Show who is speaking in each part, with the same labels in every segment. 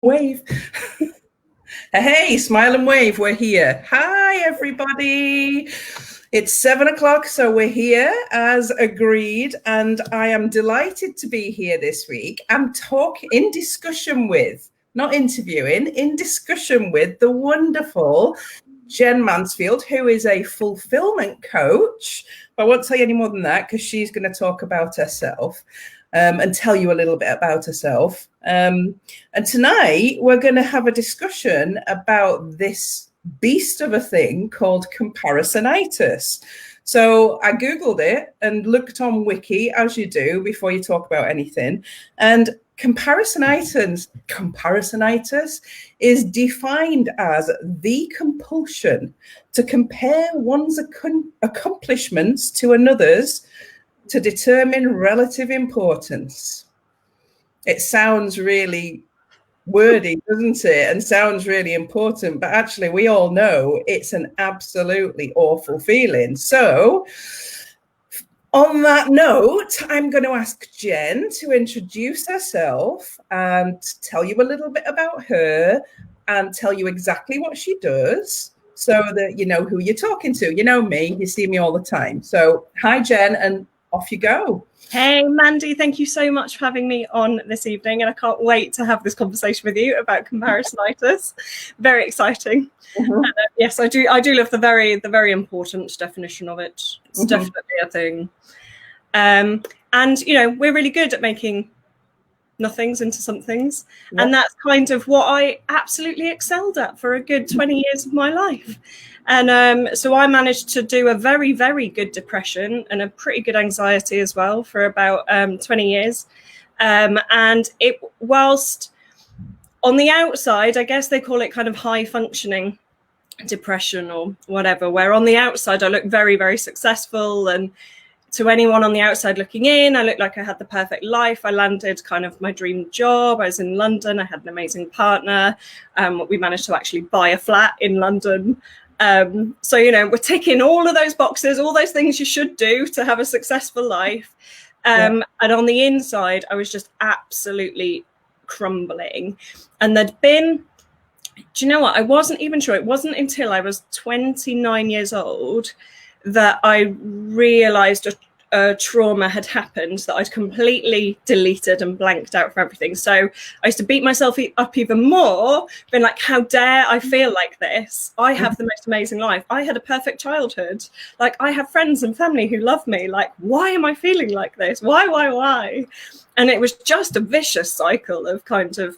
Speaker 1: Wave. Hey, smile and wave. We're here. Hi, everybody. It's 7 o'clock, so we're here as agreed, and I am delighted to be here this week. I'm in discussion with, not interviewing, in discussion with the wonderful Jen Mansfield, who is a fulfillment coach. But I won't tell you any more than that because she's going to talk about herself and tell you a little bit about herself. And tonight we're going to have a discussion about this beast of a thing called comparisonitis. So I Googled it and looked on WIKI, as you do before you talk about anything. And comparisonitis is defined as the compulsion to compare one's accomplishments to another's to determine relative importance. It sounds really wordy, doesn't it? And sounds really important, but actually we all know it's an absolutely awful feeling. So on that note, I'm going to ask Jen to introduce herself and tell you a little bit about her and tell you exactly what she does so that you know who you're talking to. You know me, you see me all the time. So hi, Jen, and off you go.
Speaker 2: Hey, Mandy, thank you so much for having me on this evening. And I can't wait to have this conversation with you about comparisonitis. Very exciting. Mm-hmm. Yes, I do love the very important definition of it. It's definitely a thing. And, you know, we're really good at making nothings into somethings. Yep. And that's kind of what I absolutely excelled at for a good 20 years of my life. And so I managed to do a very, very good depression and a pretty good anxiety as well for about 20 years. And it, whilst on the outside, I guess they call it kind of high functioning depression or whatever, where on the outside, I look very, very successful. And to anyone on the outside looking in, I looked like I had the perfect life. I landed kind of my dream job. I was in London. I had an amazing partner. We managed to actually buy a flat in London. So, you know, we're ticking all of those boxes, all those things you should do to have a successful life. And on the inside, I was just absolutely crumbling. And there'd been, do you know what? I wasn't even sure. It wasn't until I was 29 years old that I realized a trauma had happened that I'd completely deleted and blanked out for everything. So I used to beat myself up even more, being like, how dare I feel like this? I have the most amazing life. I had a perfect childhood. Like, I have friends and family who love me. Like, why am I feeling like this? Why? And it was just a vicious cycle of kind of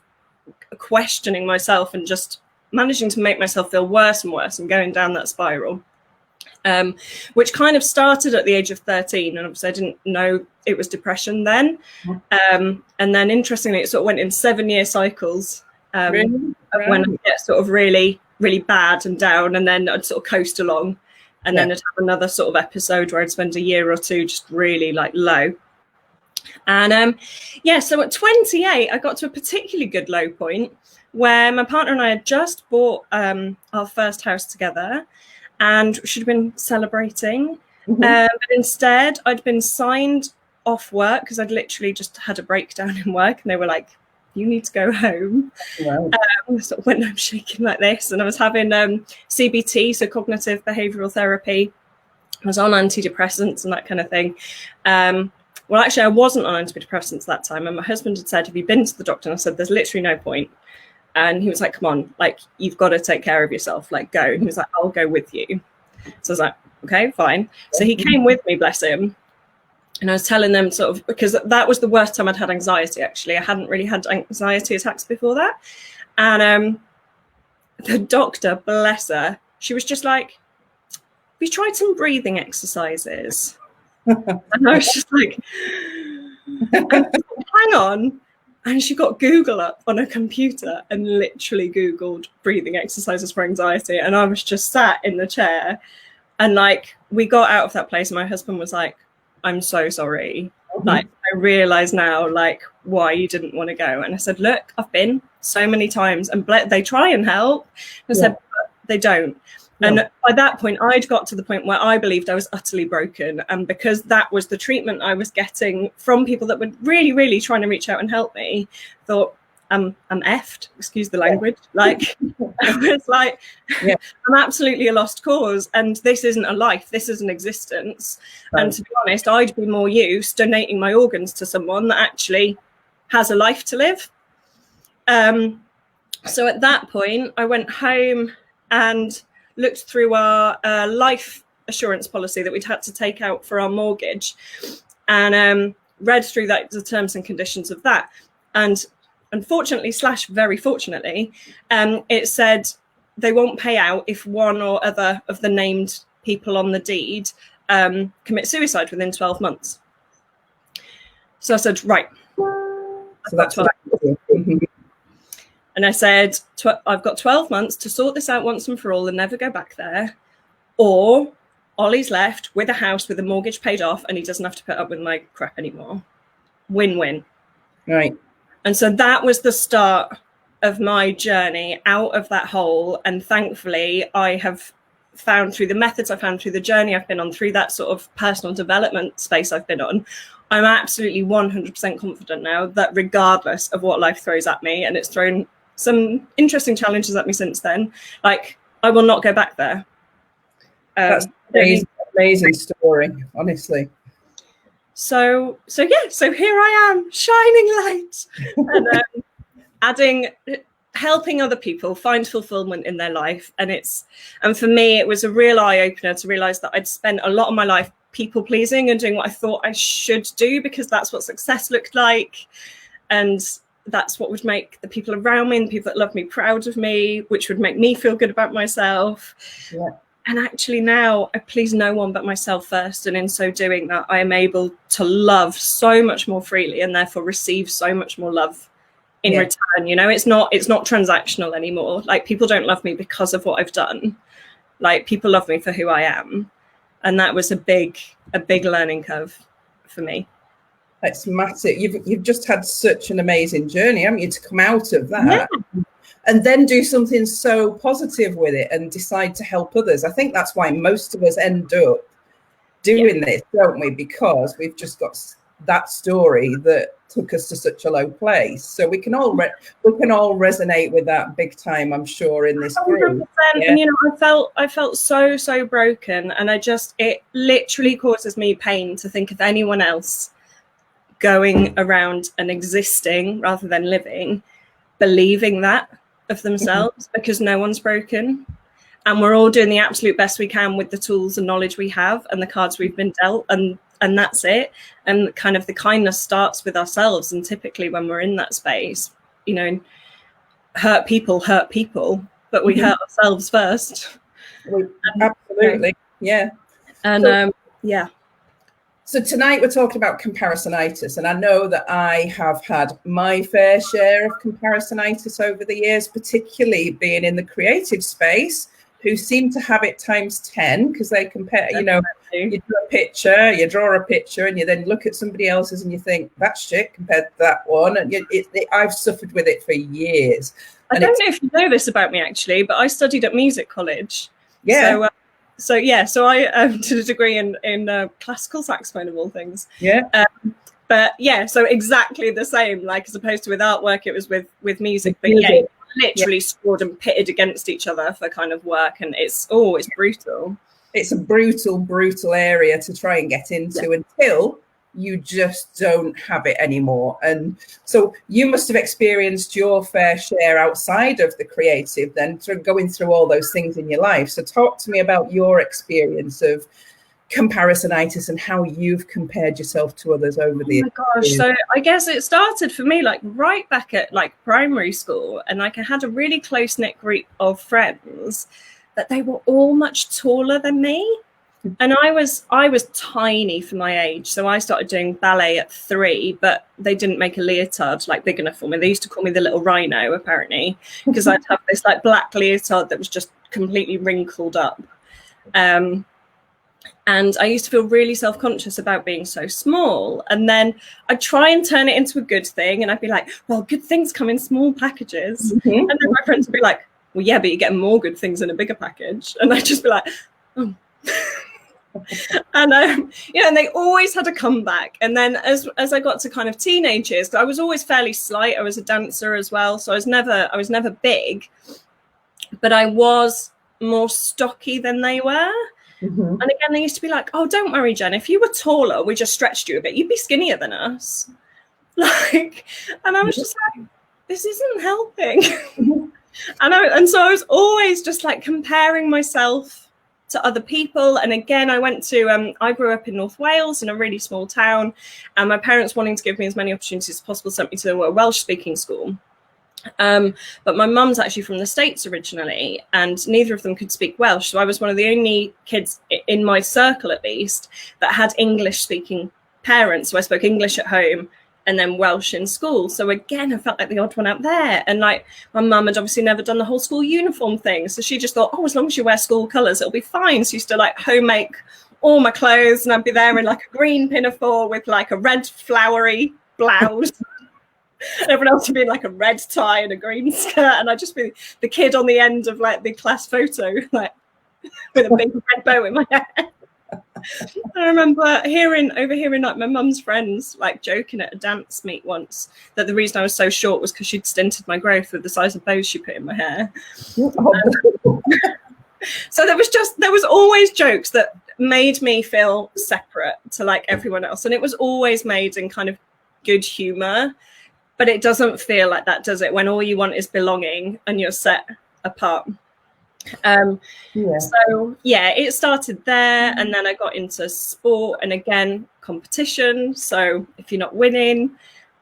Speaker 2: questioning myself and just managing to make myself feel worse and worse and going down that spiral. Which kind of started at the age of 13, and obviously I didn't know it was depression then. And then interestingly, it sort of went in 7-year cycles when I get sort of really, really bad and down, and then I'd sort of coast along, and then I'd have another sort of episode where I'd spend a year or two just really like low. And so at 28, I got to a particularly good low point where my partner and I had just bought our first house together. And should have been celebrating. But instead, I'd been signed off work because I'd literally just had a breakdown in work. And they were like, you need to go home. Wow. Sort of went home shaking like this. And I was having CBT, so cognitive behavioural therapy. I was on antidepressants and that kind of thing. Well, actually, I wasn't on antidepressants that time. And my husband had said, have you been to the doctor? And I said, there's literally no point. And he was like, come on, like, you've got to take care of yourself, like, go. And he was like, I'll go with you. So I was like, okay, fine. So he came with me, bless him. And I was telling them sort of, because that was the worst time I'd had anxiety, actually. I hadn't really had anxiety attacks before that. And the doctor, bless her, she was just like, we tried some breathing exercises. And I was just like, hang on. And she got Google up on a computer and literally Googled breathing exercises for anxiety. And I was just sat in the chair. And like, we got out of that place and my husband was like, I'm so sorry. Like, I realize now, like, why you didn't want to go. And I said, look, I've been so many times and they try and help. And I said, but they don't. And by that point, I'd got to the point where I believed I was utterly broken. And because that was the treatment I was getting from people that were really, really trying to reach out and help me, thought, I'm effed, excuse the language. Like, it's like, I'm absolutely a lost cause, and this isn't a life, this is an existence. Right. And to be honest, I'd be more used donating my organs to someone that actually has a life to live. So at that point, I went home and looked through our life assurance policy that we'd had to take out for our mortgage, and read through the terms and conditions of that. And unfortunately / very fortunately, it said they won't pay out if one or other of the named people on the deed commit suicide within 12 months. So I said, right. So that's what And I said, I've got 12 months to sort this out once and for all and never go back there. Or Ollie's left with a house with a mortgage paid off and he doesn't have to put up with my crap anymore. Win-win.
Speaker 1: Right.
Speaker 2: And so that was the start of my journey out of that hole. And thankfully, I have found through the methods I found, through the journey I've been on, through that sort of personal development space I've been on, I'm absolutely 100% confident now that regardless of what life throws at me, and it's thrown some interesting challenges at me since then, like, I will not go back there.
Speaker 1: That's amazing story, honestly.
Speaker 2: So here I am, shining light, and helping other people find fulfillment in their life. And for me, it was a real eye-opener to realize that I'd spent a lot of my life people pleasing and doing what I thought I should do because that's what success looked like, and that's what would make the people around me and the people that love me proud of me, which would make me feel good about myself. Yeah. And actually now I please no one but myself first, and in so doing that I am able to love so much more freely and therefore receive so much more love in return. You know, it's not transactional anymore. Like, people don't love me because of what I've done. Like, people love me for who I am. And that was a big learning curve for me.
Speaker 1: That's massive. You've just had such an amazing journey, haven't you, to come out of that and then do something so positive with it and decide to help others. I think that's why most of us end up doing this, don't we? Because we've just got that story that took us to such a low place. So we can all resonate with that big time, I'm sure, in this group.
Speaker 2: And you know, I felt so broken, and it literally causes me pain to think of anyone else going around and existing rather than living, believing that of themselves, because no one's broken, and we're all doing the absolute best we can with the tools and knowledge we have and the cards we've been dealt, and that's it. And kind of the kindness starts with ourselves, and typically when we're in that space, you know, hurt people, but we hurt ourselves first.
Speaker 1: Absolutely. Yeah.
Speaker 2: And
Speaker 1: So tonight we're talking about comparisonitis, and I know that I have had my fair share of comparisonitis over the years, particularly being in the creative space, who seem to have it times 10 because they compare, you know, you draw a picture and you then look at somebody else's and you think, that's shit compared to that one. And I've suffered with it for years.
Speaker 2: I don't know if you know this about me, actually, but I studied at music college. Yeah. So I did a degree in classical saxophone, of all things. Yeah. But yeah, so exactly the same. Like, as opposed to with artwork, it was with music. But yeah, literally scored and pitted against each other for kind of work, and it's brutal. It's a
Speaker 1: brutal area to try and get into until you just don't have it anymore. And so you must have experienced your fair share outside of the creative then, through going through all those things in your life. So talk to me about your experience of comparisonitis and how you've compared yourself to others over the years.
Speaker 2: Oh my gosh. So I guess it started for me like right back at like primary school, and like I had a really close-knit group of friends that they were all much taller than me. And I was tiny for my age. So I started doing ballet at 3, but they didn't make a leotard like big enough for me. They used to call me the little rhino, apparently, because I'd have this like black leotard that was just completely wrinkled up. And I used to feel really self-conscious about being so small. And then I'd try and turn it into a good thing. And I'd be like, well, good things come in small packages. And then my friends would be like, well, yeah, but you get more good things in a bigger package. And I'd just be like, oh. And and they always had a comeback. And then as I got to kind of teenage years, 'cause I was always fairly slight, I was a dancer as well, so I was never big, but I was more stocky than they were. And again, they used to be like, "Oh, don't worry, Jen, if you were taller, we just stretched you a bit, you'd be skinnier than us." Like, and I was just like, this isn't helping. And so I was always just like comparing myself to other people. And again, I grew up in North Wales in a really small town, and my parents, wanting to give me as many opportunities as possible, sent me to a Welsh speaking school. But my mum's actually from the States originally, and neither of them could speak Welsh. So I was one of the only kids in my circle, at least, that had English speaking parents. So I spoke English at home and then Welsh in school. So again, I felt like the odd one out there. And like, my mum had obviously never done the whole school uniform thing. So she just thought, oh, as long as you wear school colours, it'll be fine. So she used to like home make all my clothes, and I'd be there in like a green pinafore with like a red flowery blouse. And everyone else would be in like a red tie and a green skirt. And I'd just be the kid on the end of like the class photo, like with a big red bow in my hair. I remember overhearing like my mum's friends like joking at a dance meet once that the reason I was so short was because she'd stinted my growth with the size of bows she put in my hair. So there was always jokes that made me feel separate to like everyone else, and it was always made in kind of good humor, but it doesn't feel like that, does it, when all you want is belonging and you're set apart. So yeah, it started there, and then I got into sport and again competition. So if you're not winning,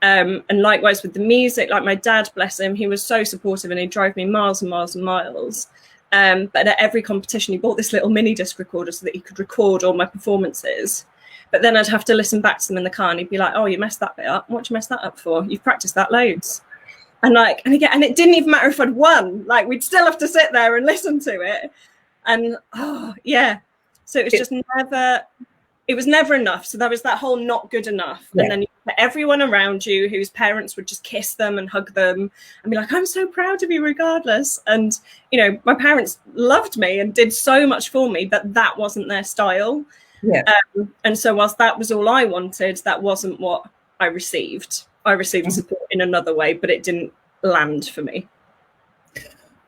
Speaker 2: and likewise with the music, like my dad, bless him, he was so supportive and he'd drive me miles and miles and miles. But at every competition, he bought this little mini disc recorder so that he could record all my performances. But then I'd have to listen back to them in the car, and he'd be like, "Oh, you messed that bit up. What'd you mess that up for? You've practiced that loads." And it didn't even matter if I'd won. Like, we'd still have to sit there and listen to it. And so it was never enough. So there was that whole not good enough. Yeah. And then you put everyone around you whose parents would just kiss them and hug them and be like, "I'm so proud of you regardless." And, my parents loved me and did so much for me, but that wasn't their style. Yeah. And so whilst that was all I wanted, that wasn't what I received. I received support in another way, but it didn't land for me.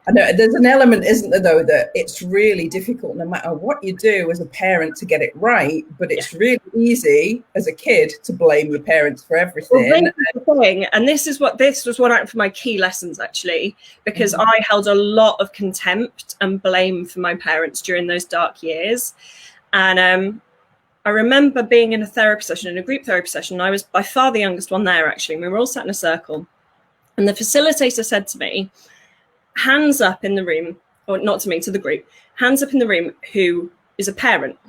Speaker 1: I know there's an element, isn't there, though, that it's really difficult no matter what you do as a parent to get it right, but it's really easy as a kid to blame your parents for everything.
Speaker 2: Well, and this was one of my key lessons, actually, because I held a lot of contempt and blame for my parents during those dark years. And I remember being in a group therapy session. I was by far the youngest one there, actually. We were all sat in a circle. And the facilitator said to me, "Hands up in the room," or not to me, to the group, "Hands up in the room who is a parent."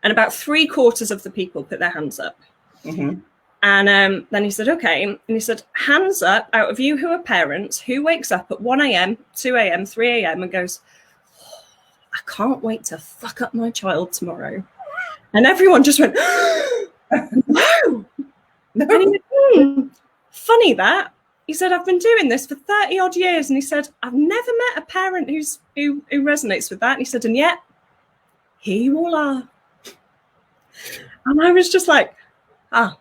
Speaker 2: And about 3/4 of the people put their hands up. And then he said, "Okay." And he said, "Hands up out of you who are parents, who wakes up at 1 a.m., 2 a.m., 3 a.m. and goes, oh, I can't wait to fuck up my child tomorrow." And everyone just went, no. And he said, funny that. He said, "I've been doing this for 30 odd years." And he said, "I've never met a parent who resonates with that." And he said, "And yet, here you all are." And I was just like, yeah.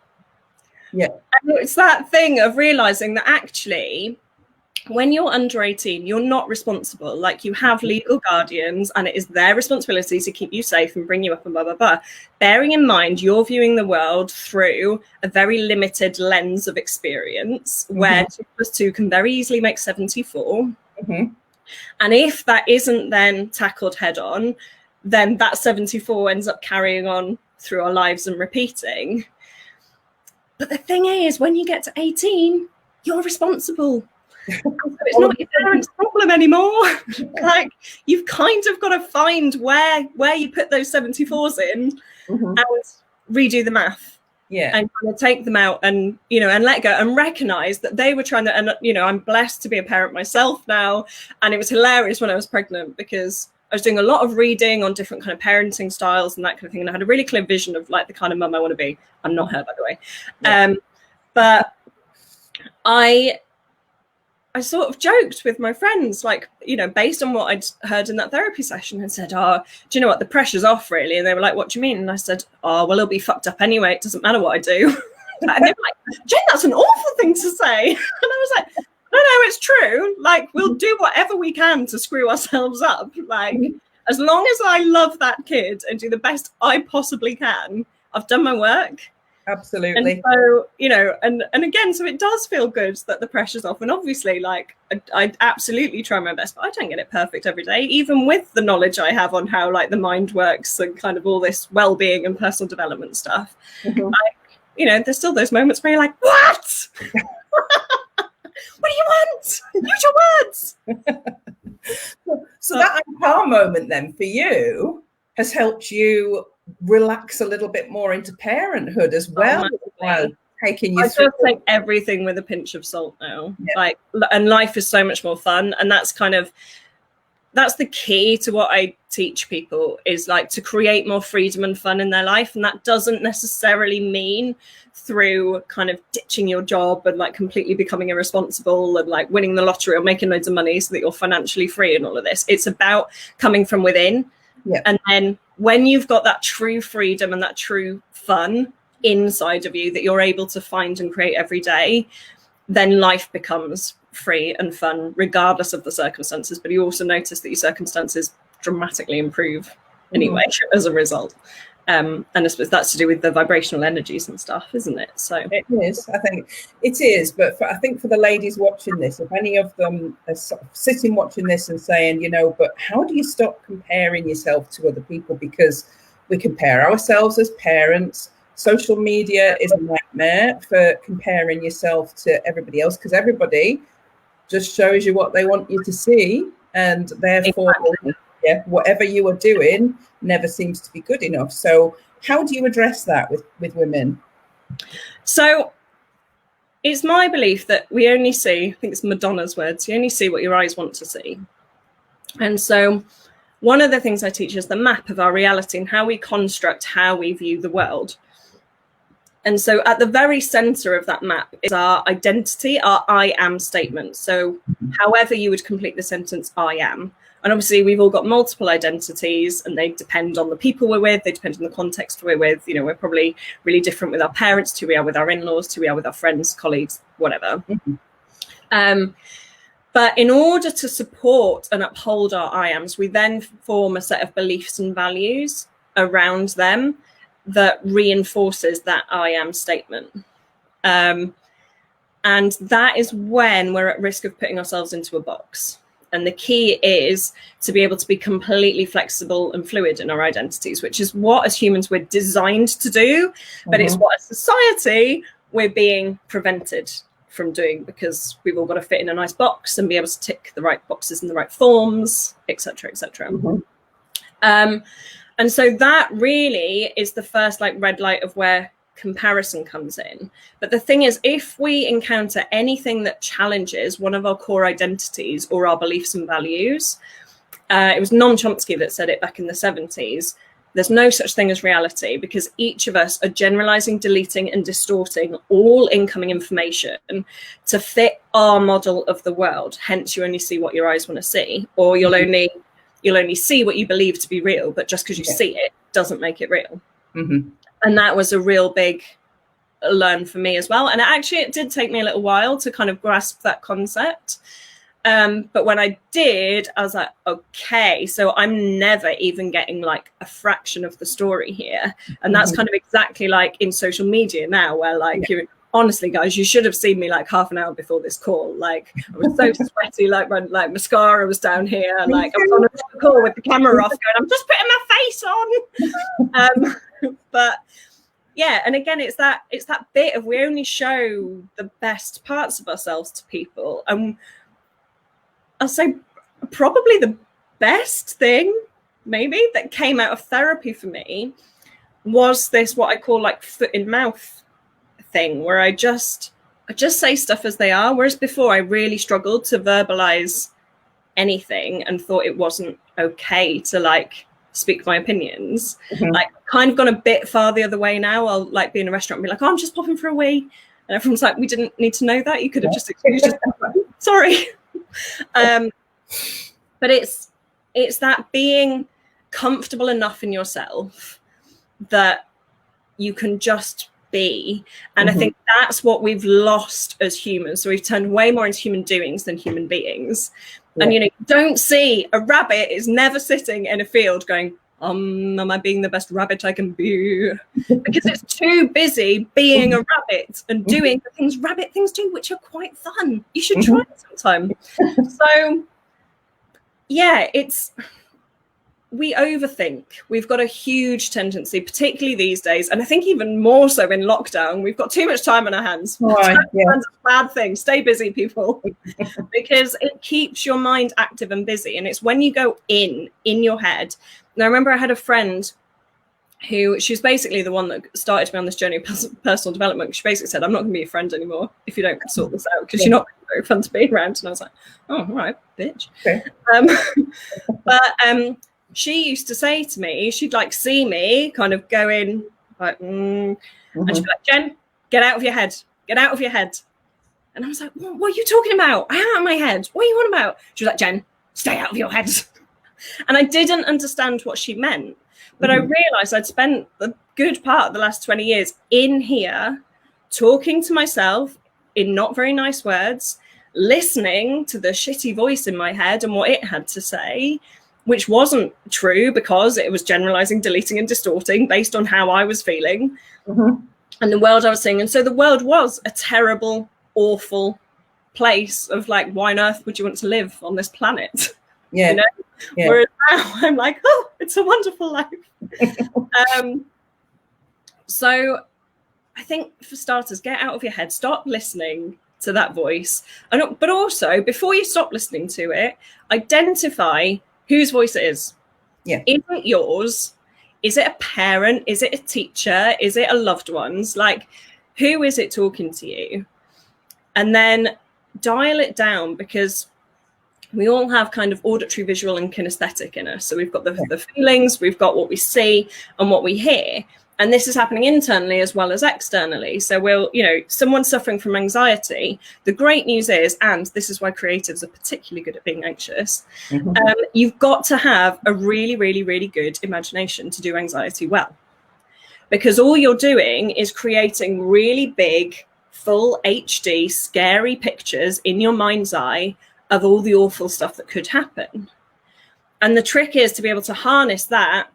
Speaker 2: And it's that thing of realizing that actually, when you're under 18, you're not responsible. Like, you have legal guardians and it is their responsibility to keep you safe and bring you up and blah, blah, blah. Bearing in mind, you're viewing the world through a very limited lens of experience where 2 + 2 can very easily make 74. And if that isn't then tackled head on, then that 74 ends up carrying on through our lives and repeating. But the thing is, when you get to 18, you're responsible. So it's not your parents' problem anymore. Like, you've kind of got to find where you put those 74s in and redo the math. Yeah. And kind of take them out and, and let go and recognize that they were trying to, and, I'm blessed to be a parent myself now. And it was hilarious when I was pregnant because I was doing a lot of reading on different kind of parenting styles and that kind of thing. And I had a really clear vision of like the kind of mum I want to be. I'm not her, by the way. Yeah. But I I sort of joked with my friends, like, based on what I'd heard in that therapy session, and said, oh, do you know what, the pressure's off really? And they were like, what do you mean? And I said, oh, well, it'll be fucked up anyway, it doesn't matter what I do. And they were like, Jen, that's an awful thing to say. And I was like, no, it's true. Like, we'll do whatever we can to screw ourselves up. Like, as long as I love that kid and do the best I possibly can, I've done my work.
Speaker 1: Absolutely.
Speaker 2: And so, and again, so it does feel good that the pressure's off. And obviously, like, I absolutely try my best, but I don't get it perfect every day, even with the knowledge I have on how, like, the mind works and kind of all this well-being and personal development stuff. Like, there's still those moments where you're like, what? What do you want? Use your words.
Speaker 1: So that aha moment then for you has helped you relax a little bit more into parenthood as well. Taking you through.
Speaker 2: I just take everything with a pinch of salt now. Like, and life is so much more fun. And that's the key to what I teach people, is like to create more freedom and fun in their life. And that doesn't necessarily mean through kind of ditching your job and like completely becoming irresponsible and like winning the lottery or making loads of money so that you're financially free and all of this. It's about coming from within. And then when you've got that true freedom and that true fun inside of you that you're able to find and create every day, then life becomes free and fun regardless of the circumstances. But you also notice that your circumstances dramatically improve anyway as a result. And I suppose that's to do with the vibrational energies and stuff, isn't it? So
Speaker 1: it is. I think it is. But I think for the ladies watching this, if any of them are sort of sitting watching this and saying, but how do you stop comparing yourself to other people? Because we compare ourselves as parents. Social media is a nightmare for comparing yourself to everybody else, because everybody just shows you what they want you to see, and therefore whatever you are doing never seems to be good enough. So how do you address that with women?
Speaker 2: So it's my belief that we only see, I think it's Madonna's words, you only see what your eyes want to see. And so one of the things I teach is the map of our reality and how we construct how we view the world. And so at the very center of that map is our identity, our I am statement. So however you would complete the sentence, I am. And obviously we've all got multiple identities, and they depend on the people we're with, they depend on the context we're with. We're probably really different with our parents to we are with our in-laws, to we are with our friends, colleagues, whatever. But in order to support and uphold our I ams, we then form a set of beliefs and values around them that reinforces that I am statement. And that is when we're at risk of putting ourselves into a box. And the key is to be able to be completely flexible and fluid in our identities, which is what as humans we're designed to do, but it's what as society we're being prevented from doing, because we've all got to fit in a nice box and be able to tick the right boxes in the right forms, etc., etc. And so that really is the first like red light of where comparison comes in. But the thing is, if we encounter anything that challenges one of our core identities or our beliefs and values, it was Noam Chomsky that said it back in the 70s, there's no such thing as reality, because each of us are generalizing, deleting and distorting all incoming information to fit our model of the world. Hence you only see what your eyes want to see, or you'll only see what you believe to be real, but just because you see it doesn't make it real. And that was a real big learn for me as well. And it did take me a little while to kind of grasp that concept. But when I did, I was like, okay, so I'm never even getting like a fraction of the story here. And that's kind of exactly like in social media now, where like you're honestly, guys, you should have seen me like half an hour before this call. Like I was so sweaty, like mascara was down here. Like I was on a call with the camera off going, I'm just putting my face on. But yeah, and again, it's that bit of we only show the best parts of ourselves to people. And I'll say probably the best thing maybe that came out of therapy for me was this, what I call like foot in mouth thing, where I just say stuff as they are. Whereas before I really struggled to verbalize anything and thought it wasn't okay to like speak my opinions. Like kind of gone a bit far the other way now. I'll like be in a restaurant and be like, oh, I'm just popping for a wee. And everyone's like, we didn't need to know that. You could have just excused yourself. Sorry. But it's that being comfortable enough in yourself that you can just be. And I think that's what we've lost as humans. So we've turned way more into human doings than human beings. And you don't see a rabbit is never sitting in a field going, am I being the best rabbit I can be? Because it's too busy being a rabbit and doing the things rabbit things do, which are quite fun. You should try it sometime. So yeah, we overthink. We've got a huge tendency, particularly these days, and I think even more so in lockdown. We've got too much time on our hands. Bad thing. Stay busy, people, because it keeps your mind active and busy. And it's when you go in your head. And I remember I had a friend who, she was basically the one that started me on this journey of personal development. She basically said, I'm not going to be your friend anymore if you don't sort this out, because you're not very fun to be around. And I was like, oh, all right, bitch. Okay. But she used to say to me, she'd like see me kind of going like, and she'd be like, Jen, get out of your head. Get out of your head. And I was like, what are you talking about? I am out of my head. What are you on about? She was like, Jen, stay out of your head. And I didn't understand what she meant. But I realized I'd spent a good part of the last 20 years in here talking to myself in not very nice words, listening to the shitty voice in my head and what it had to say, which wasn't true because it was generalizing, deleting and distorting based on how I was feeling and the world I was seeing. And so the world was a terrible, awful place of like, why on earth would you want to live on this planet? You know? Whereas now I'm like, oh, it's a wonderful life. So I think for starters, get out of your head, stop listening to that voice. But also, before you stop listening to it, identify whose voice it is. Is it yours? Is it a parent? Is it a teacher? Is it a loved one's? Like, who is it talking to you? And then dial it down, because we all have kind of auditory, visual and kinesthetic in us. So we've got the feelings, we've got what we see and what we hear. And this is happening internally as well as externally. So someone suffering from anxiety, the great news is, and this is why creatives are particularly good at being anxious, you've got to have a really, really, really good imagination to do anxiety well. Because all you're doing is creating really big, full HD, scary pictures in your mind's eye of all the awful stuff that could happen. And the trick is to be able to harness that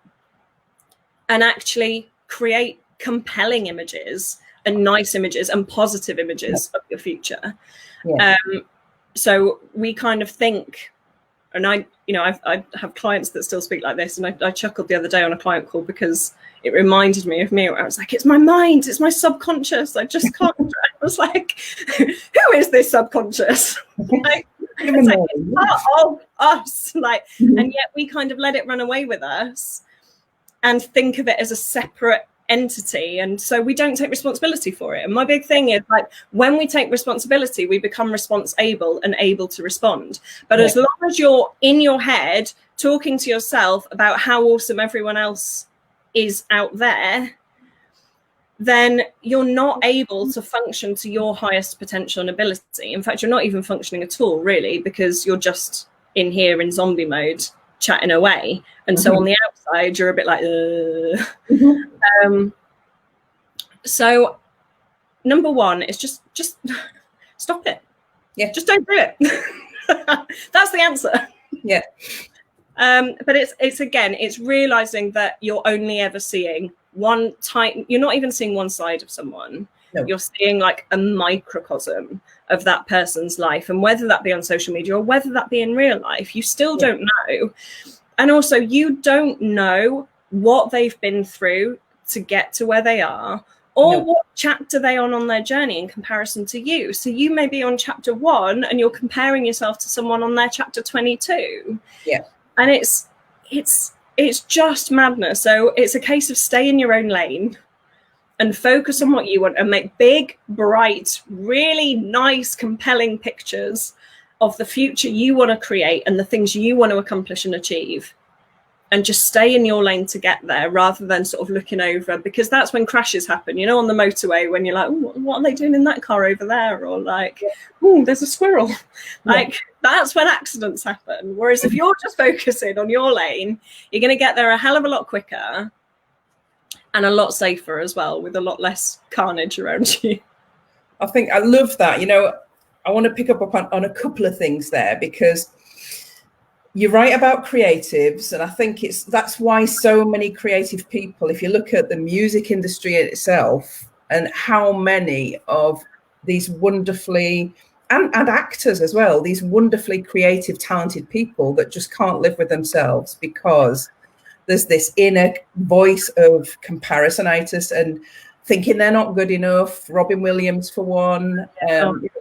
Speaker 2: and actually create compelling images and nice images and positive images of your future. So we kind of think, and I have clients that still speak like this, and I chuckled the other day on a client call because it reminded me of me. I was like, it's my mind, it's my subconscious. I just can't. I was like, who is this subconscious? Like, it's like, it's part of us. Like, and yet we kind of let it run away with us and think of it as a separate entity. And so we don't take responsibility for it. And my big thing is, like, when we take responsibility, we become responsible and able to respond. But as long as you're in your head talking to yourself about how awesome everyone else is out there, then you're not able to function to your highest potential and ability. In fact, you're not even functioning at all, really, because you're just in here in zombie mode chatting away. And so on the outside, you're a bit like, so number one is just stop it. Just don't do it. That's the answer. But it's realizing that you're only ever seeing one type. You're not even seeing one side of someone. You're seeing like a microcosm of that person's life, and whether that be on social media or whether that be in real life, you still don't know. And also, you don't know what they've been through to get to where they are, or what chapter they're on their journey in comparison to you. So you may be on chapter 1 and you're comparing yourself to someone on their chapter 22. And it's just madness. So it's a case of stay in your own lane and focus on what you want and make big, bright, really nice, compelling pictures of the future you want to create and the things you want to accomplish and achieve. and just stay in your lane to get there rather than sort of looking over, because that's when crashes happen, you know, on the motorway, when you're like, oh, what are they doing in that car over there? Or like, oh, there's a squirrel. Like, that's when accidents happen. Whereas if you're just focusing on your lane, you're going to get there a hell of a lot quicker and a lot safer as well, with a lot less carnage around you.
Speaker 1: I think I love that. You know, I want to pick up on a couple of things there, because you're right about creatives, and I think that's why so many creative people, if you look at the music industry itself and how many of these wonderfully, and actors as well, these wonderfully creative, talented people that just can't live with themselves because there's this inner voice of comparisonitis and thinking they're not good enough. Robin Williams, for one.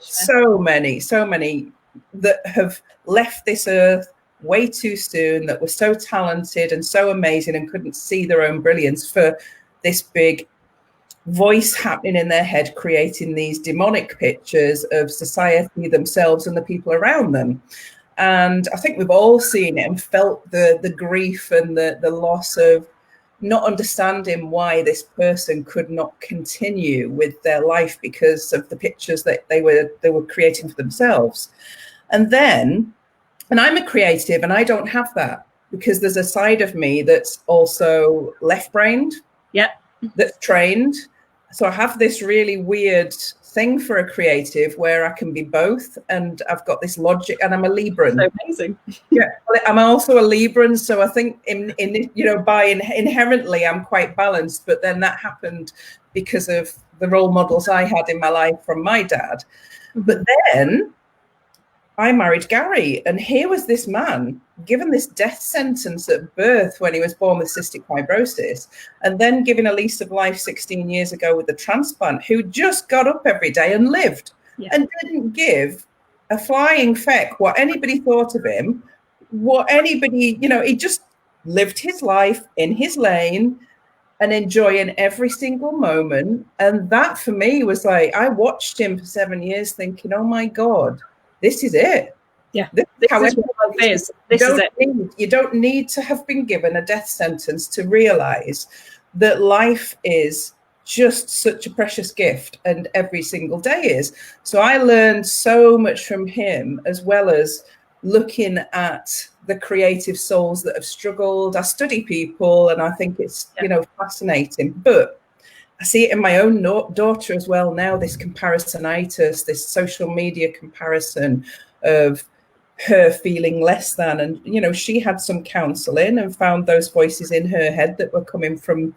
Speaker 1: So many that have left this earth way too soon, that were so talented and so amazing and couldn't see their own brilliance for this big voice happening in their head, creating these demonic pictures of society, themselves, and the people around them. And I think we've all seen it and felt the grief and the loss of not understanding why this person could not continue with their life because of the pictures that they were creating for themselves. And I'm a creative, and I don't have that, because there's a side of me that's also left-brained, that's trained. So I have this really weird thing for a creative where I can be both, and I've got this logic, and I'm a Libran.
Speaker 2: So amazing.
Speaker 1: Yeah, I'm also a Libran, so I think inherently I'm quite balanced. But then that happened because of the role models I had in my life from my dad. But then I married Gary, and here was this man given this death sentence at birth when he was born with cystic fibrosis, and then given a lease of life 16 years ago with a transplant, who just got up every day and lived and didn't give a flying feck what anybody thought of him, what anybody, he just lived his life in his lane and enjoying every single moment. And that for me was like, I watched him for 7 years thinking, oh my God, this is it.
Speaker 2: Yeah,
Speaker 1: this is what life is. You don't need to have been given a death sentence to realize that life is just such a precious gift, and every single day is. So I learned so much from him, as well as looking at the creative souls that have struggled. I study people, and I think it's fascinating. But I see it in my own daughter as well now, this comparisonitis, this social media comparison of her feeling less than. And, she had some counselling and found those voices in her head that were coming from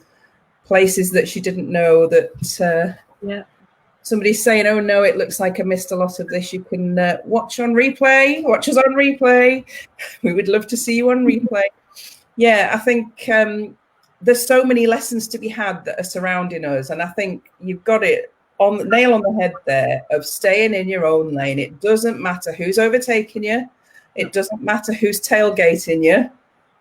Speaker 1: places that she didn't know, that somebody's saying, oh, no, it looks like I missed a lot of this. You can watch us on replay. We would love to see you on replay. Yeah, I think there's so many lessons to be had that are surrounding us. And I think you've got it on the nail on the head there, of staying in your own lane. It doesn't matter who's overtaking you. It doesn't matter who's tailgating you.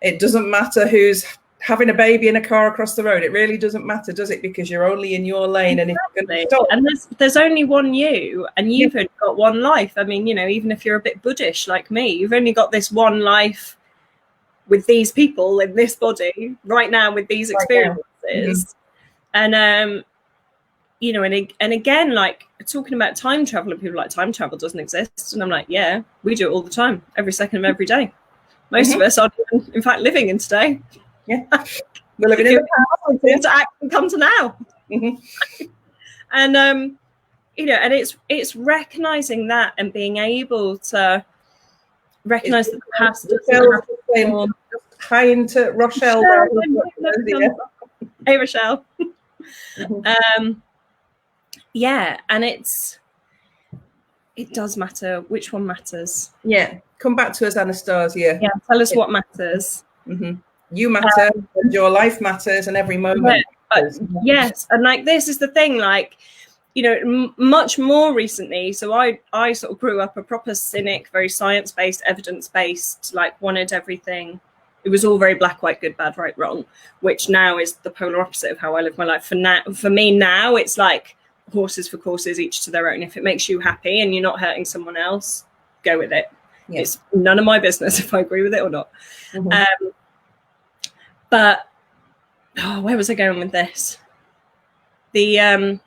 Speaker 1: It doesn't matter who's having a baby in a car across the road. It really doesn't matter, does it? Because you're only in your lane. Exactly. And if you're going to stop,
Speaker 2: and there's only one you, and you've only got one life. I mean, even if you're a bit Buddhist like me, you've only got this one life with these people in this body right now, with these experiences. And and again, like talking about time travel, and people are like, time travel doesn't exist, and I'm like, yeah, we do it all the time, every second of every day. Most of us are, in fact, living in today.
Speaker 1: Yeah, we're living in the past
Speaker 2: to actually come to now. And and it's recognizing that, and being able to recognize that the past doesn't
Speaker 1: hi into Rochelle.
Speaker 2: Hey, Rochelle. And it does matter which one matters.
Speaker 1: Yeah, come back to us, Anastasia.
Speaker 2: Yeah, tell us what matters.
Speaker 1: You matter, and your life matters, and every moment matters.
Speaker 2: Yes, and like this is the thing, like much more recently. So I sort of grew up a proper cynic, very science-based, evidence-based, like wanted everything. It was all very black, white, good, bad, right, wrong, which now is the polar opposite of how I live my life. For me now, it's like horses for courses, each to their own. If it makes you happy and you're not hurting someone else, go with it. It's none of my business if I agree with it or not. But where was I going with this? And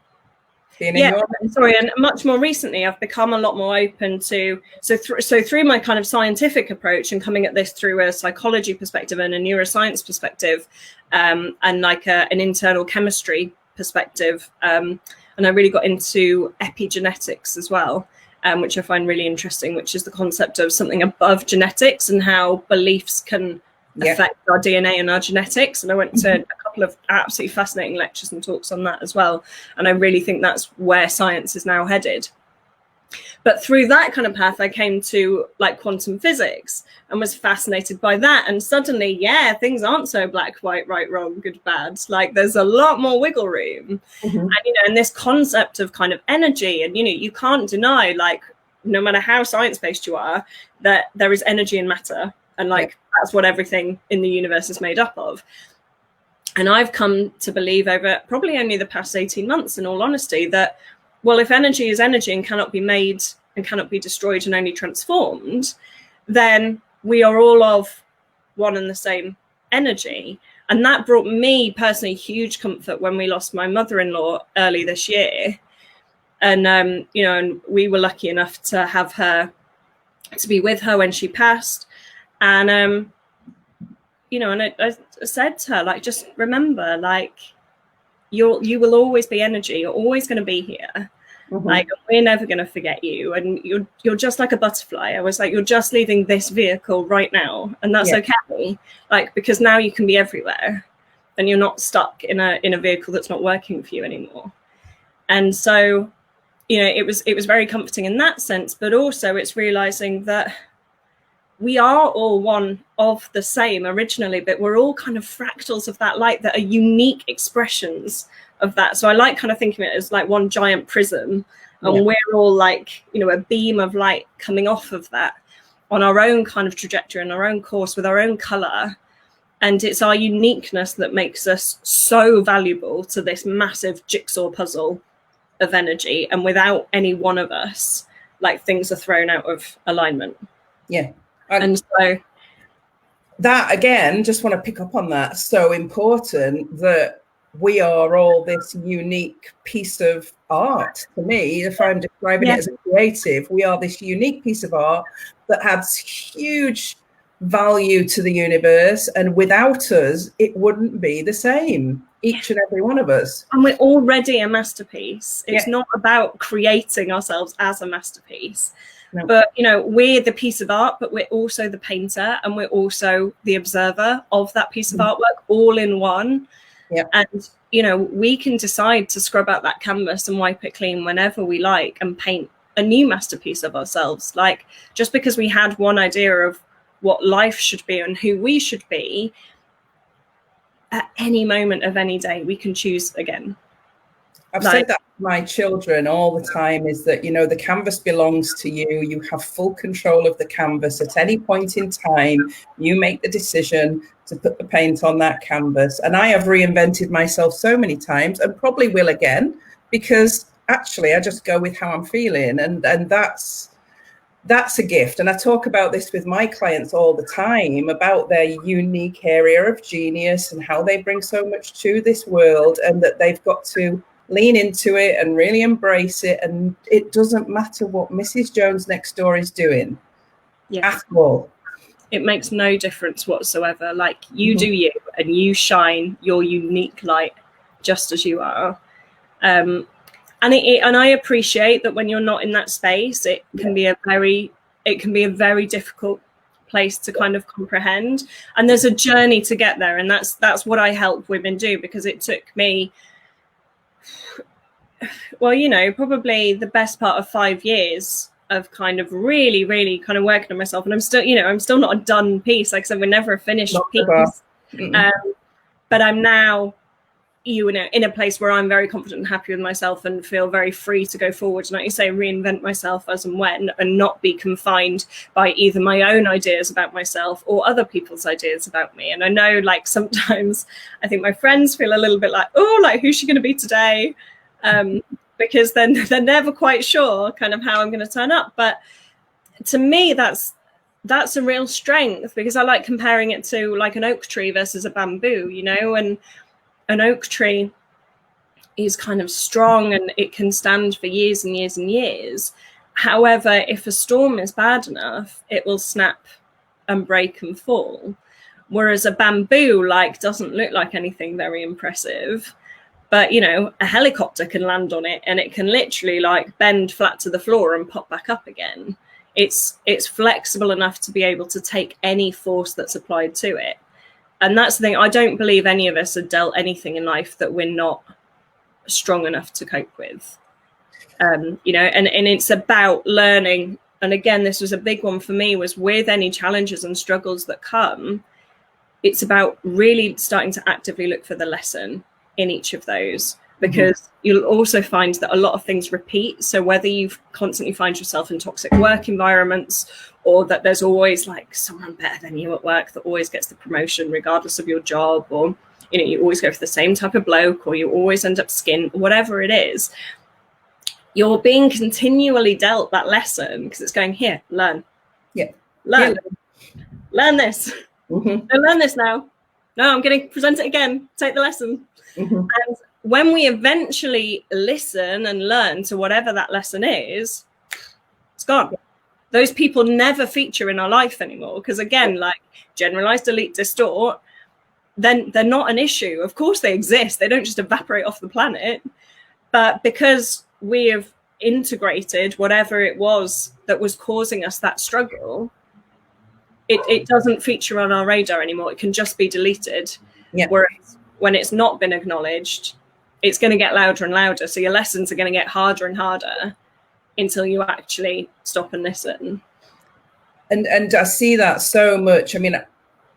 Speaker 2: much more recently, I've become a lot more open to through my kind of scientific approach and coming at this through a psychology perspective and a neuroscience perspective, and like an internal chemistry perspective, and I really got into epigenetics as well, which I find really interesting, which is the concept of something above genetics and how beliefs can affect our DNA and our genetics. And I went to a couple of absolutely fascinating lectures and talks on that as well. And I really think that's where science is now headed. But through that kind of path, I came to like quantum physics and was fascinated by that. And suddenly, things aren't so black, white, right, wrong, good, bad. Like there's a lot more wiggle room. And, and this concept of kind of energy, and, you can't deny, like, no matter how science-based you are, that there is energy and matter. And like, that's what everything in the universe is made up of. And I've come to believe over probably only the past 18 months, in all honesty, that, well, if energy is energy and cannot be made and cannot be destroyed and only transformed, then we are all of one and the same energy. And that brought me personally huge comfort when we lost my mother-in-law early this year. And, and we were lucky enough to have her, to be with her when she passed. And, and I said to her, like, just remember, like, you will always be energy. You're always going to be here. Like, we're never going to forget you. And you're just like a butterfly. I was like, you're just leaving this vehicle right now. And that's okay. Like, because now you can be everywhere and you're not stuck in a vehicle that's not working for you anymore. And so, it was very comforting in that sense, but also it's realizing that we are all one of the same originally, but we're all kind of fractals of that light that are unique expressions of that. So I like kind of thinking of it as like one giant prism, and we're all like, a beam of light coming off of that on our own kind of trajectory and our own course with our own color. And it's our uniqueness that makes us so valuable to this massive jigsaw puzzle of energy. And without any one of us, like, things are thrown out of alignment.
Speaker 1: Yeah.
Speaker 2: And so
Speaker 1: that, again, just want to pick up on that. So important that we are all this unique piece of art. To me, if I'm describing it as a creative, we are this unique piece of art that has huge value to the universe. And without us, it wouldn't be the same. Each and every one of us.
Speaker 2: And we're already a masterpiece. It's not about creating ourselves as a masterpiece. No. But, we're the piece of art, but we're also the painter, and we're also the observer of that piece of artwork, all in one. Yeah. And, we can decide to scrub out that canvas and wipe it clean whenever we like and paint a new masterpiece of ourselves. Like, just because we had one idea of what life should be and who we should be, at any moment of any day, we can choose again.
Speaker 1: I've said that to my children all the time, is that, the canvas belongs to you. You have full control of the canvas. At any point in time, you make the decision to put the paint on that canvas. And I have reinvented myself so many times, and probably will again, because actually I just go with how I'm feeling. And that's a gift. And I talk about this with my clients all the time, about their unique area of genius and how they bring so much to this world, and that they've got to lean into it and really embrace it. And it doesn't matter what Mrs. Jones next door is doing at all.
Speaker 2: It makes no difference whatsoever. Like, you do you, and you shine your unique light just as you are. And I appreciate that when you're not in that space, it can be a very difficult place to kind of comprehend. And there's a journey to get there, and that's what I help women do, because it took me, well, probably the best part of 5 years of kind of really, really kind of working on myself. And I'm still not a done piece. Like I said, we're never a finished piece. But I'm now, in a place where I'm very confident and happy with myself and feel very free to go forward. And like you say, reinvent myself as and when, and not be confined by either my own ideas about myself or other people's ideas about me. And I know, like, sometimes I think my friends feel a little bit like, oh, like, who's she going to be today? Because then they're never quite sure kind of how I'm going to turn up. But to me, that's that's a real strength, because I like comparing it to like an oak tree versus a bamboo, you know, and an oak tree is kind of strong and it can stand for years and years and years. However, if a storm is bad enough, it will snap and break and fall. Whereas a bamboo like doesn't look like anything very impressive, but you know, a helicopter can land on it and it can literally like bend flat to the floor and pop back up again. It's flexible enough to be able to take any force that's applied to it. And that's the thing, I don't believe any of us are dealt anything in life that we're not strong enough to cope with. You know, and it's about learning. And again, this was a big one for me, was with any challenges and struggles that come, it's about really starting to actively look for the lesson in each of those, because you'll also find that a lot of things repeat. So whether you constantly find yourself in toxic work environments, or that there's always like someone better than you at work that always gets the promotion regardless of your job, or you know, you always go for the same type of bloke, or you always end up skinned, whatever it is, you're being continually dealt that lesson, because it's going, here, learn.
Speaker 1: Yeah.
Speaker 2: Learn this. Don't learn this now. No, I'm going to present it again. Take the lesson. And when we eventually listen and learn to whatever that lesson is, it's gone. Those people never feature in our life anymore, because again, like generalized, delete, distort, then they're not an issue. Of course they exist. They don't just evaporate off the planet. But because we have integrated whatever it was that was causing us that struggle, it doesn't feature on our radar anymore. It can just be deleted. Whereas when it's not been acknowledged, it's going to get louder and louder. So your lessons are going to get harder and harder until you actually stop and listen.
Speaker 1: And I see that so much. I mean,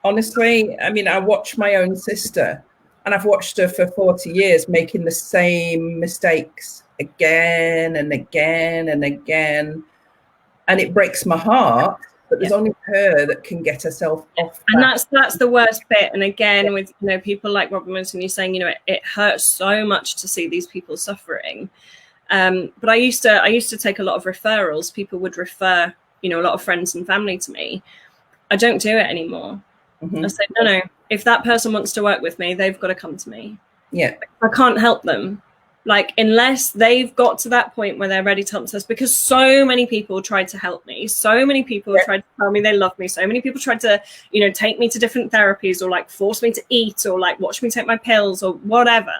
Speaker 1: honestly, I mean, I watch my own sister, and I've watched her for 40 years making the same mistakes again and again and again. And it breaks my heart, but there's only her that can get herself off.
Speaker 2: And that's the worst bit. And again, with, you know, people like Robert Munson, you're saying, you know, it hurts so much to see these people suffering. But I used to take a lot of referrals. People would refer, you know, a lot of friends and family to me. I don't do it anymore. I say, no, if that person wants to work with me, they've got to come to me. I can't help them. Like, unless they've got to that point where they're ready to help themselves, because so many people tried to help me. So many people tried to tell me they love me. So many people tried to, you know, take me to different therapies, or like force me to eat, or like watch me take my pills or whatever.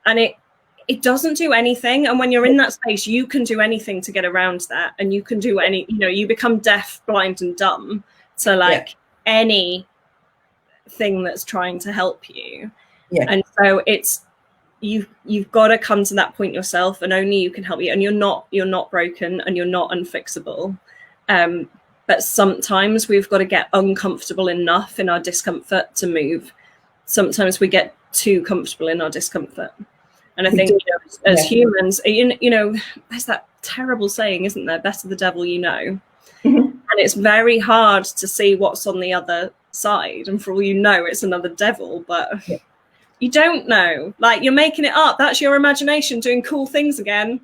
Speaker 2: And it doesn't do anything. And when you're in that space, you can do anything to get around that. And you can do any, you know, you become deaf, blind and dumb to like any thing that's trying to help you. And so it's, you've got to come to that point yourself, and only you can help you. And you're not broken, and you're not unfixable. But sometimes we've got to get uncomfortable enough in our discomfort to move. Sometimes we get too comfortable in our discomfort. And I think, you know, as humans, you know, there's that terrible saying, isn't there? Better the devil you know. And it's very hard to see what's on the other side. And for all you know, it's another devil, but you don't know. Like, you're making it up. That's your imagination doing cool things again.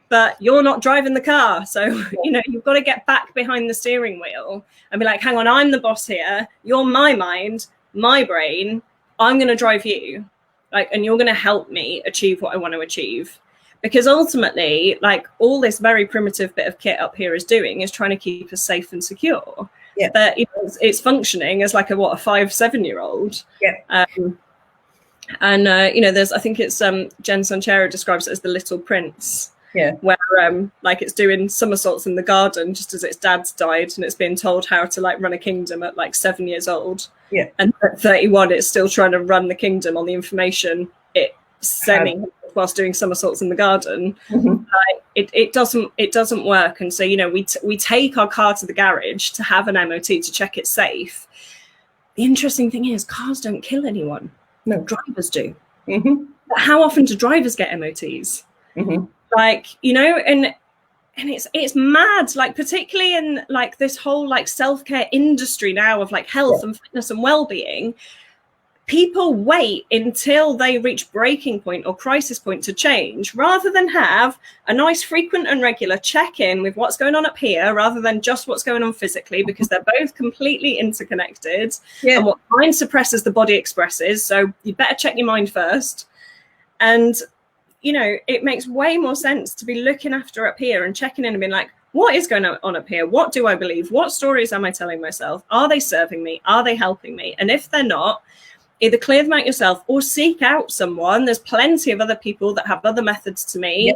Speaker 2: But you're not driving the car. So, you know, you've got to get back behind the steering wheel and be like, hang on, I'm the boss here. You're my mind, my brain. I'm going to drive you. Like, and you're going to help me achieve what I want to achieve. Because ultimately, like, all this very primitive bit of kit up here is doing is trying to keep us safe and secure. But you know, it's functioning as like a 5-7-year-old. And you know, there's, I think it's Jen Mansfield describes it as the Little Prince. Where like it's doing somersaults in the garden just as its dad's died, and it's being told how to like run a kingdom at like 7 years old. And at 31, it's still trying to run the kingdom on the information it semi whilst doing somersaults in the garden. It doesn't work. And so, you know, we take our car to the garage to have an MOT to check it's safe. The interesting thing is, cars don't kill anyone. No, drivers do. But how often do drivers get MOTs? Like, you know, and it's mad, like, particularly in like this whole like self-care industry now of like health and fitness and well-being. people wait until they reach breaking point or crisis point to change, rather than have a nice frequent and regular check-in with what's going on up here, rather than just what's going on physically, because they're both completely interconnected. And what mind suppresses, the body expresses. So you better check your mind first. And, you know, it makes way more sense to be looking after up here and checking in and being like, what is going on up here? What do I believe? What stories am I telling myself? Are they serving me? Are they helping me? And if they're not, either clear them out yourself or seek out someone. There's plenty of other people that have other methods to me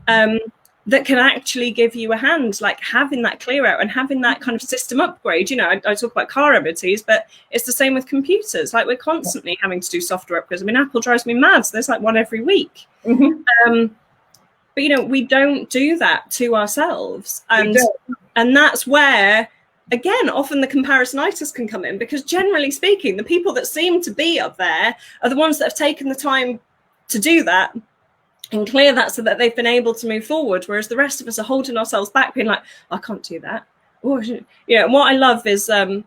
Speaker 2: that can actually give you a hand, like having that clear out and having that kind of system upgrade. You know, I talk about car MOTs, but it's the same with computers. Like, we're constantly having to do software upgrades. I mean, Apple drives me mad. So there's like one every week. But, you know, we don't do that to ourselves. And that's where, again, often the comparisonitis can come in, because generally speaking, the people that seem to be up there are the ones that have taken the time to do that and clear that, so that they've been able to move forward. Whereas the rest of us are holding ourselves back, being like, I can't do that. Or, you know, and what I love is I'll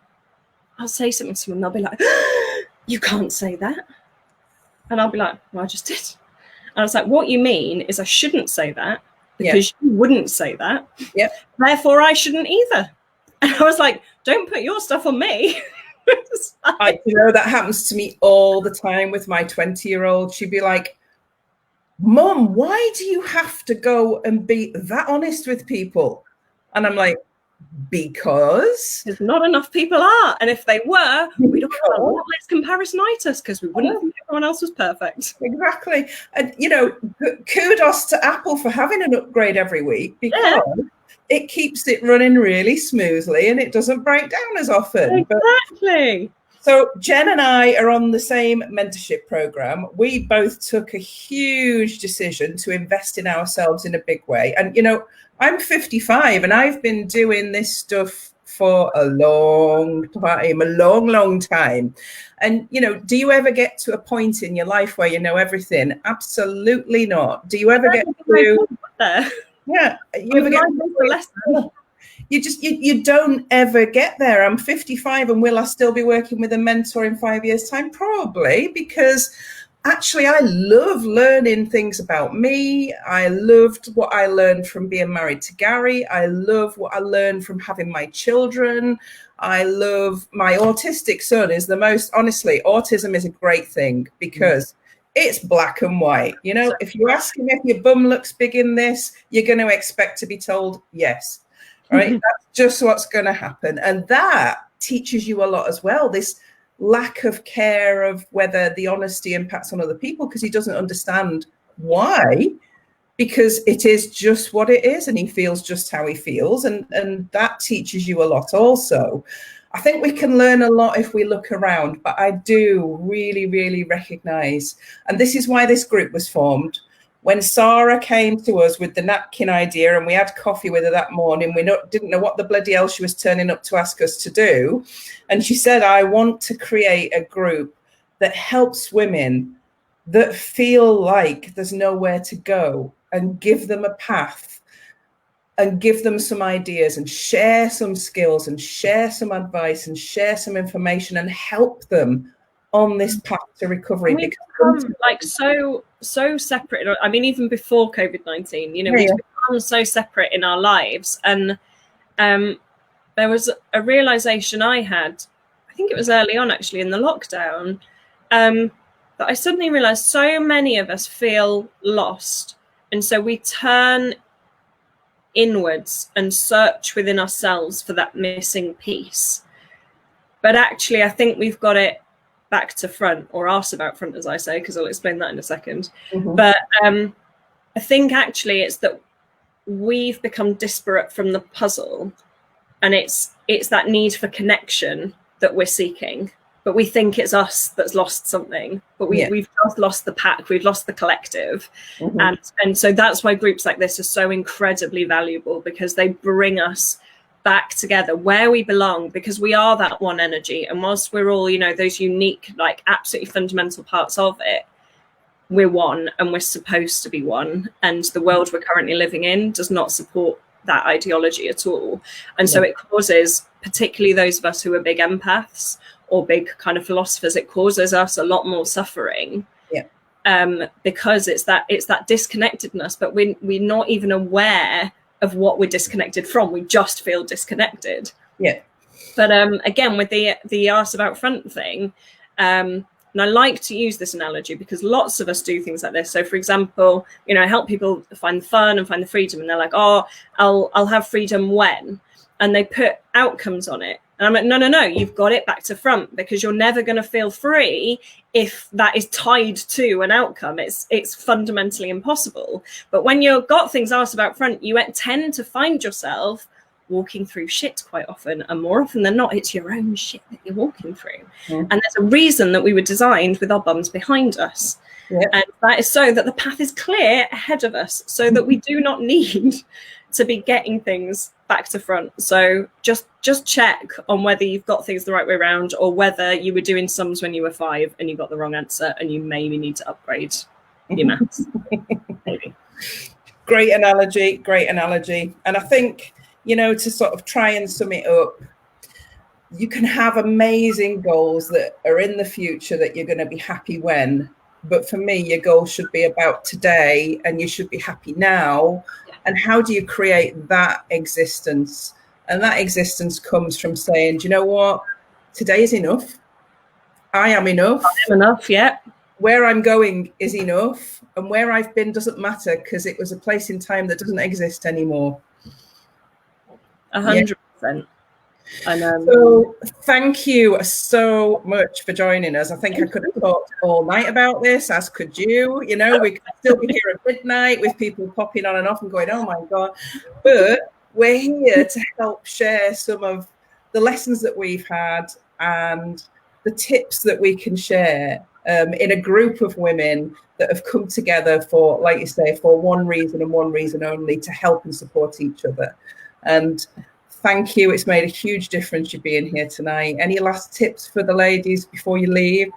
Speaker 2: say something to them and they'll be like, you can't say that. And I'll be like, well, I just did. And I was like, what you mean is I shouldn't say that, because you wouldn't say that. Therefore, I shouldn't either. And I was like, don't put your stuff on me.
Speaker 1: You know, that happens to me all the time with my 20-year-old. She'd be like, Mum, why do you have to go and be that honest with people? And I'm like, because
Speaker 2: there's not enough people are. And if they were, we'd have a lot less comparisonitis, because we wouldn't think everyone else was perfect.
Speaker 1: Exactly. And, you know, kudos to Apple for having an upgrade every week, because it keeps it running really smoothly and it doesn't break down as often.
Speaker 2: Exactly.
Speaker 1: So Jen and I are on the same mentorship program. We both took a huge decision to invest in ourselves in a big way. And, you know, I'm 55 and I've been doing this stuff for a long time. And, you know, do you ever get to a point in your life where you know everything? Absolutely not. Do you ever get to... Yeah, you ever get you don't ever get there. I'm 55, and will I still be working with a mentor in 5 years' time? Probably, because actually I love learning things about me. I loved what I learned from being married to Gary. I love what I learned from having my children. I love my autistic son. Is the most, honestly, autism is a great thing, because it's black and white. You know, if you ask him if your bum looks big in this, you're going to expect to be told yes. Right? That's just what's going to happen. And that teaches you a lot as well. This lack of care of whether the honesty impacts on other people, because he doesn't understand why, because it is just what it is and he feels just how he feels. And that teaches you a lot also. I think we can learn a lot if we look around, but I do really, really recognize, and this is why this group was formed. When Sarah came to us with the napkin idea and we had coffee with her that morning, we didn't know what the bloody hell she was turning up to ask us to do. And she said, I want to create a group that helps women that feel like there's nowhere to go, and give them a path and give them some ideas and share some skills and share some advice and share some information and help them on this path to recovery.
Speaker 2: We've become like so separate. I mean, even before COVID-19, you know, we've become so separate in our lives. And there was a realization I had, I think it was early on actually in the lockdown, that I suddenly realized so many of us feel lost. And so we turn inwards and search within ourselves for that missing piece. But actually, I think we've got it back to front, or arse about front, as I say, because I'll explain that in a second. But I think actually it's that we've become disparate from the puzzle, and it's that need for connection that we're seeking. But we think it's us that's lost something, but we've just lost the pack, we've lost the collective. And so that's why groups like this are so incredibly valuable, because they bring us back together where we belong, because we are that one energy. And whilst we're all, you know, those unique, like absolutely fundamental parts of it, we're one, and we're supposed to be one. And the world we're currently living in does not support that ideology at all. And so it causes, particularly those of us who are big empaths, or big kind of philosophers, it causes us a lot more suffering. Because it's that disconnectedness, but we're not even aware of what we're disconnected from. We just feel disconnected. But again, with the arse about front thing, and I like to use this analogy because lots of us do things like this. So for example, you know, I help people find the fun and find the freedom, and they're like, oh, I'll have freedom when, and they put outcomes on it. And I'm like, no, you've got it back to front, because you're never going to feel free if that is tied to an outcome. It's fundamentally impossible. But when you've got things asked about front, you tend to find yourself walking through shit quite often. And more often than not, it's your own shit that you're walking through. And there's a reason that we were designed with our bums behind us. And that is so that the path is clear ahead of us, so that we do not need to be getting things back to front. So just check on whether you've got things the right way around, or whether you were doing sums when you were 5 and you got the wrong answer, and you maybe need to upgrade your maths. Maybe.
Speaker 1: Great analogy. And I think, you know, to sort of try and sum it up, you can have amazing goals that are in the future that you're going to be happy when, but for me, your goal should be about today, and you should be happy now. And how do you create that existence? And that existence comes from saying, do you know what? Today is enough. I am enough.
Speaker 2: I am enough, yeah.
Speaker 1: Where I'm going is enough. And where I've been doesn't matter, because it was a place in time that doesn't exist anymore.
Speaker 2: 100%.
Speaker 1: So thank you so much for joining us. I think I could have talked all night about this, as could you. You know, we could still be here at midnight with people popping on and off and going, oh my God. But we're here to help share some of the lessons that we've had and the tips that we can share in a group of women that have come together for, like you say, for one reason and one reason only, to help and support each other. And thank you. It's made a huge difference you being here tonight. Any last tips for the ladies before you leave?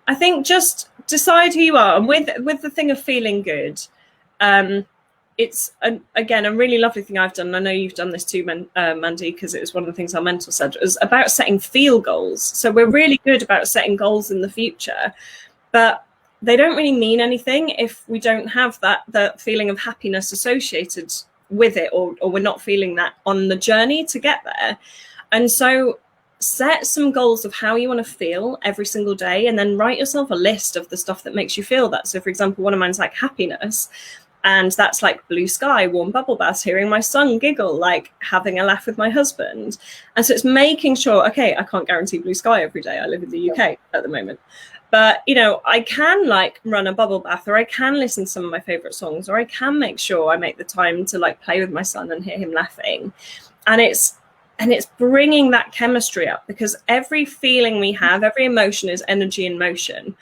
Speaker 2: I think just decide who you are. And with the thing of feeling good, it's, again, a really lovely thing I've done. I know you've done this too, Mandy, because it was one of the things our mentor said. It was about setting feel goals. So we're really good about setting goals in the future, but they don't really mean anything if we don't have that feeling of happiness associated with it, or we're not feeling that on the journey to get there. And so set some goals of how you want to feel every single day, and then write yourself a list of the stuff that makes you feel that. So for example, one of mine's like happiness, and that's like blue sky, warm bubble baths, hearing my son giggle, like having a laugh with my husband. And so it's making sure, okay, I can't guarantee blue sky every day. I live in the UK at the moment. But, you know, I can like run a bubble bath, or I can listen to some of my favorite songs, or I can make sure I make the time to like play with my son and hear him laughing. And it's bringing that chemistry up, because every feeling we have, every emotion is energy in motion.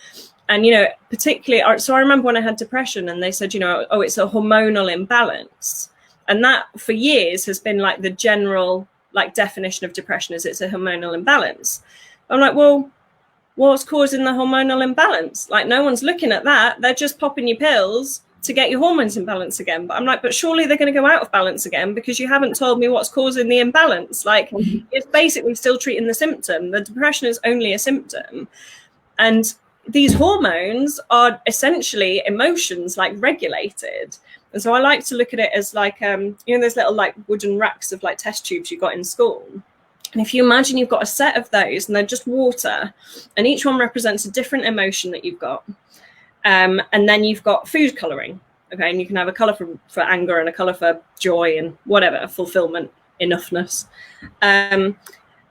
Speaker 2: And, you know, particularly, so I remember when I had depression and they said, you know, oh, it's a hormonal imbalance. And that for years has been like the general like definition of depression, is it's a hormonal imbalance. I'm like, well, what's causing the hormonal imbalance? Like, no one's looking at that. They're just popping you pills to get your hormones in balance again. But I'm like, but surely they're going to go out of balance again, because you haven't told me what's causing the imbalance. Like, it's basically still treating the symptom. The depression is only a symptom. And these hormones are essentially emotions, like regulated. And so I like to look at it as like, you know, those little like wooden racks of like test tubes you got in school. And if you imagine you've got a set of those, and they're just water, and each one represents a different emotion that you've got. And then you've got food coloring. Okay. And you can have a color for anger, and a color for joy, and whatever, fulfillment, enoughness. And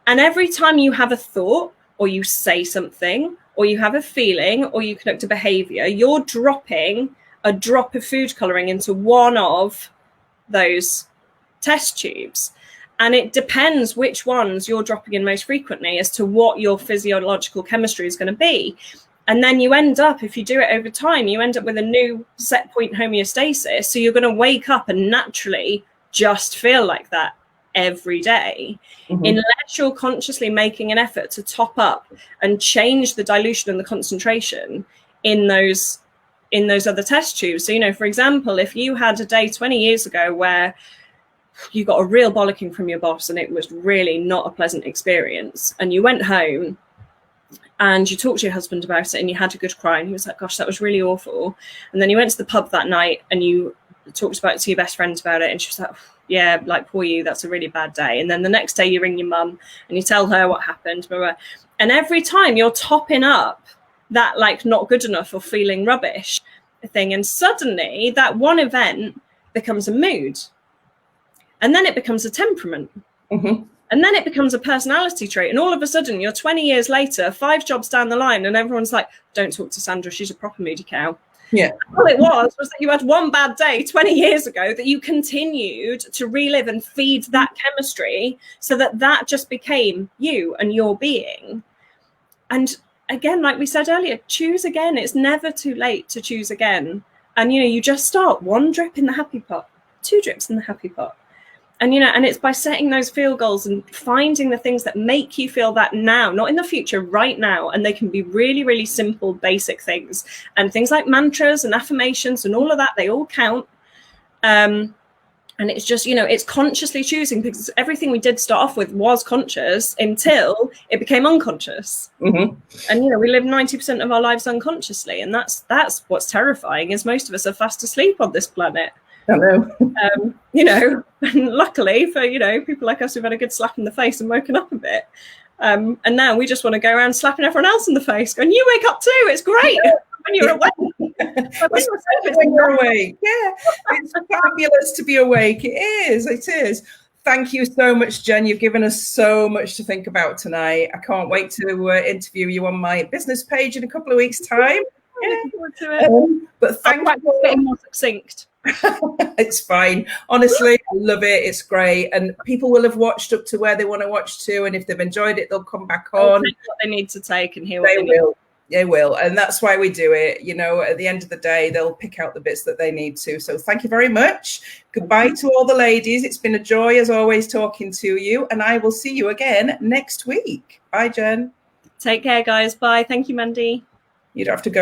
Speaker 2: every time you have a thought, or you say something, or you have a feeling, or you conduct a behavior, you're dropping a drop of food coloring into one of those test tubes. And it depends which ones you're dropping in most frequently as to what your physiological chemistry is going to be. And then you end up, if you do it over time, you end up with a new set point homeostasis. So you're going to wake up and naturally just feel like that every day, unless you're consciously making an effort to top up and change the dilution and the concentration in those other test tubes. So, you know, for example, if you had a day 20 years ago where you got a real bollocking from your boss and it was really not a pleasant experience, and you went home and you talked to your husband about it and you had a good cry and he was like, gosh, that was really awful. And then you went to the pub that night and you talked about it to your best friend about it, and she was like, yeah, like, poor you, that's a really bad day. And then the next day you ring your mum and you tell her what happened, blah, blah. And every time you're topping up that like not good enough or feeling rubbish thing, and suddenly that one event becomes a mood, and then it becomes a temperament, and then it becomes a personality trait, and all of a sudden you're 20 years later, 5 jobs down the line, and everyone's like, don't talk to Sandra, she's a proper moody cow.
Speaker 1: Yeah.
Speaker 2: All it was that you had one bad day 20 years ago that you continued to relive and feed that chemistry, so that just became you and your being. And again, like we said earlier, choose again. It's never too late to choose again. And, you know, you just start 1 drip in the happy pot, 2 drips in the happy pot. And, you know, and it's by setting those feel goals and finding the things that make you feel that now, not in the future, right now. And they can be really, really simple, basic things. And things like mantras and affirmations and all of that, they all count. And it's just, you know, it's consciously choosing, because everything we did start off with was conscious until it became unconscious. And, you know, we live 90% of our lives unconsciously. And that's what's terrifying, is most of us are fast asleep on this planet.
Speaker 1: Hello.
Speaker 2: You know, and luckily for, you know, people like us who've had a good slap in the face and woken up a bit. And now we just want to go around slapping everyone else in the face, going, you wake up too, it's great. When you're awake.
Speaker 1: When you're awake. Yeah, it's fabulous to be awake. It is. Thank you so much, Jen. You've given us so much to think about tonight. I can't wait to interview you on my business page in a couple of weeks' time. But thank you.
Speaker 2: Getting more succinct.
Speaker 1: It's fine. Honestly, I love it. It's great. And people will have watched up to where they want to watch to. And if they've enjoyed it, they'll come back on.
Speaker 2: Take what they need to take and hear what
Speaker 1: they will. They will. And that's why we do it. You know, at the end of the day, they'll pick out the bits that they need to. So thank you very much. Goodbye to all the ladies. It's been a joy, as always, talking to you. And I will see you again next week. Bye, Jen.
Speaker 2: Take care, guys. Bye. Thank you, Mandy.
Speaker 1: You don't have to go.